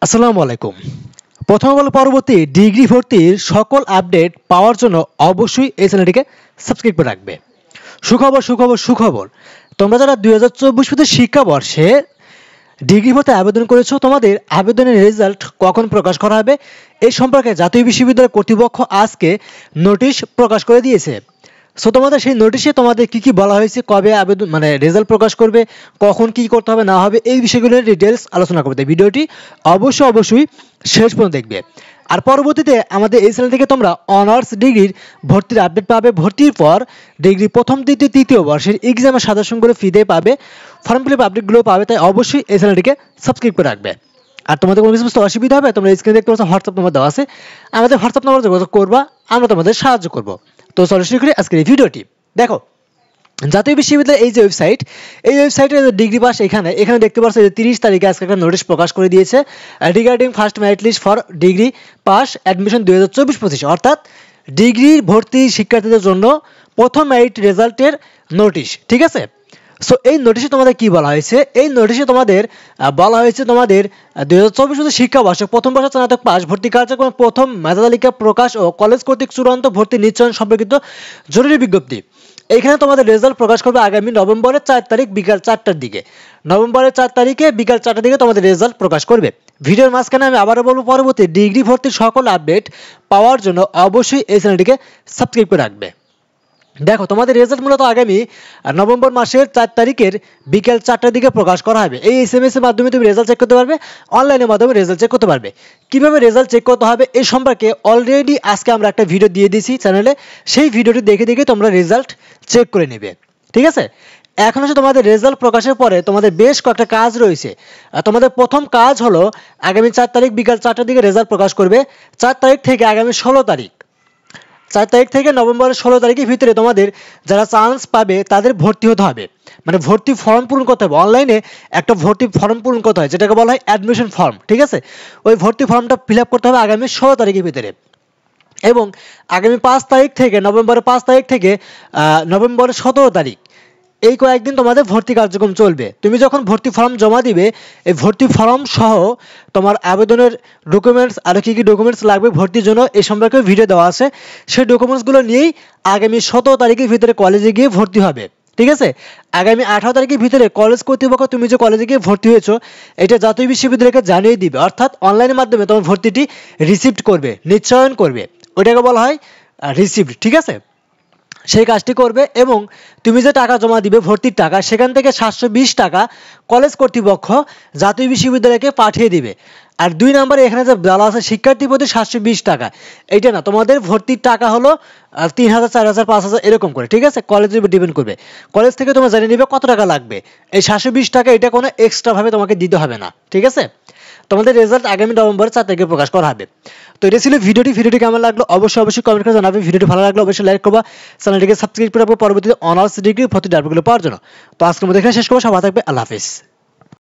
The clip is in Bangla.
আসসালামু আলাইকুম। প্রথম বল পরবর্তী ডিগ্রি ভর্তির সকল আপডেট পাওয়ার জন্য অবশ্যই এই চ্যানেলটিকে সাবস্ক্রাইব করে রাখবে। সুখবর। তোমরা যারা 2024 শিক্ষাবর্ষে ডিগ্রি ভর্তি আবেদন করেছো, তোমাদের আবেদনের রেজাল্ট কখন প্রকাশ করা হবে এই সম্পর্কে জাতীয় বিশ্ববিদ্যালয় কর্তৃপক্ষ আজকে নোটিশ প্রকাশ করে দিয়েছে। সো তোমাদের সেই নোটিশে তোমাদের কি বলা হয়েছে, কবে আবেদন রেজাল্ট প্রকাশ করবে, কখন কি করতে হবে না হবে, এই বিষয়গুলোর ডিটেলস আলোচনা করতে ভিডিওটি অবশ্যই শেষ পর্যন্ত দেখবে। আর পরবর্তীতে আমাদের এই চ্যানেল থেকে তোমরা অনার্স ডিগ্রির ভর্তির আপডেট পাবে। ভর্তির পর ডিগ্রি প্রথম দ্বিতীয় তৃতীয় বর্ষের এক্সামের সাজেশনগুলো ফ্রিতে পাবে, ফর্ম ফিল আপ আপডেটগুলো পাবে। তাই অবশ্যই এই চ্যানেলটিকে সাবস্ক্রাইব করে রাখবে। আর তোমাদের কোনো কিছু বুঝতে অসুবিধা হবে, তোমরা স্ক্রিনে দেখতে পাচ্ছ হোয়াটসঅ্যাপ নাম্বার দেওয়া আছে, আমাদের হোয়াটসঅ্যাপ নাম্বার যোগাযোগ করবা, আমরা তোমাদের সাহায্য করব। তো চলো শুরু করি আজকের এই ভিডিওটি। দেখো, জাতীয় বিশ্ববিদ্যালয়ের এই যে ওয়েবসাইট, এই ওয়েবসাইটে ডিগ্রি পাস এখানে দেখতে পাচ্ছ যে 30 তারিখে আজকে একটা নোটিশ প্রকাশ করে দিয়েছে regarding first merit list for degree pass admission 2024-25, অর্থাৎ ডিগ্রি ভর্তি শিক্ষার্থীদের জন্য প্রথম মেরিট রেজাল্টের নোটিশ। ঠিক আছে, সো এই নোটিশে তোমাদের কি বলা হয়েছে? এই নোটিশে তোমাদের বলা হয়েছে তোমাদের 2024 শিক্ষাবর্ষ প্রথম বর্ষ স্নাতক পাস ভর্তি কার্যক্রম প্রথম মেধা তালিকা প্রকাশ ও কলেজ কর্তৃক চূড়ান্ত ভর্তি নিশ্চয়ন সম্পর্কিত জরুরি বিজ্ঞপ্তি। এইখানে তোমাদের রেজাল্ট প্রকাশ করবে আগামী নভেম্বরের 4 তারিখ বিকাল 4টার দিকে। নভেম্বরের 4 তারিখে বিকাল 4টার দিকে তোমাদের রেজাল্ট প্রকাশ করবে। ভিডিওর মাঝখানে আমি আবারও বলবো, পরবর্তী ডিগ্রি ভর্তির সকল আপডেট পাওয়ার জন্য অবশ্যই এই চ্যানেলটিকে সাবস্ক্রাইব করে রাখবে। দেখো, তোমাদের রেজাল্ট মূলত আগামী নভেম্বর মাসের 4 তারিখের বিকেল 4টার দিকে প্রকাশ করা হবে। এই SMS এর মাধ্যমে তুমি রেজাল্ট চেক করতে পারবে, অনলাইনের মাধ্যমে রেজাল্ট চেক করতে পারবে। কিভাবে রেজাল্ট চেক করতে হবে এই সম্পর্কে অলরেডি আজকে আমরা একটা ভিডিও দিয়ে দিয়েছি চ্যানেলে, সেই ভিডিওটি দেখে তোমরা রেজাল্ট চেক করে নেবে। ঠিক আছে, এখন হচ্ছে তোমাদের রেজাল্ট প্রকাশের পরে তোমাদের বেশ কয়েকটা কাজ রয়েছে। তোমাদের প্রথম কাজ হলো আগামী 4 তারিখ বিকাল 4টার দিকে রেজাল্ট প্রকাশ করবে। 4 তারিখ থেকে আগামী 16 তারিখ, 4 তারিখ থেকে নভেম্বরের 16 তারিখের ভিতরে তোমাদের যারা চান্স পাবে তাদের ভর্তি হতে হবে, ভর্তি ফর্ম পূরণ করতে হবে। অনলাইনে একটা ভর্তি ফর্ম পূরণ করতে হয়, যেটাকে বলা হয় অ্যাডমিশন ফর্ম। ঠিক আছে, ওই ভর্তি ফর্মটা ফিল আপ করতে হবে আগামী 16 তারিখের ভিতরে। এবং আগামী 5 তারিখ থেকে নভেম্বরের 5 তারিখ থেকে নভেম্বরের 17 তারিখ, এই কয়েকদিন তোমাদের ভর্তি কার্যক্রম চলবে। তুমি যখন ভর্তি ফর্ম জমা দিবে, এই ভর্তি ফর্ম সহ তোমার আবেদনের ডকুমেন্টস, আরও কী ডকুমেন্টস লাগবে ভর্তির জন্য এই সম্পর্কে ভিডিও দেওয়া আছে। সেই ডকুমেন্টসগুলো নিয়েই আগামী 17 তারিখের ভিতরে কলেজে গিয়ে ভর্তি হবে। ঠিক আছে, আগামী 18 তারিখের ভিতরে কলেজ কর্তৃপক্ষ তুমি যে কলেজে গিয়ে ভর্তি হয়েছো এটা জাতীয় বিশ্ববিদ্যালয়কে জানিয়ে দিবে, অর্থাৎ অনলাইনের মাধ্যমে তোমার ভর্তিটি রিসিভ করবে, নিশ্চয়ন করবে, ওইটাকে বলা হয় রিসিভড। ঠিক আছে, সেই কাজটি করবে এবং তুমি যে টাকা জমা দিবে ভর্তির টাকা, সেখান থেকে 720 টাকা কলেজ কর্তৃপক্ষ জাতীয় বিশ্ববিদ্যালয়কে পাঠিয়ে দিবে। আর 2 নম্বরে এখানে যে বলা আছে শিক্ষার্থী প্রতি 720 টাকা, এইটা না, তোমাদের ভর্তির টাকা হলো 3000, 4000, 5000 এরকম করে। ঠিক আছে, কলেজের উপর ডিপেন্ড করবে, কলেজ থেকে তোমরা জানিয়ে নিবে কত টাকা লাগবে। এই 720 টাকা এটা কোনো এক্সট্রা ভাবে তোমাকে দিতে হবে না। ঠিক আছে, তোমাদের রেজাল্ট আগামী নভেম্বরের 4 তারিখে প্রকাশ করা হবে। তো এটা ছিল ভিডিওটি কেমন লাগলো অবশ্যই কমেন্ট করে জানাবে। ভিডিওটি ভালো লাগলে অবশ্যই লাইক করবা, চ্যানেলটিকে সাবস্ক্রাইব করে রাখবো পরবর্তীতে অনার্স ডিগ্রি ভর্তি আপডেটগুলো পাওয়ার জন্য। তো আজকের মধ্যে এখানে শেষ করবো, সবাই থাকবে, আল্লাহ হাফেজ।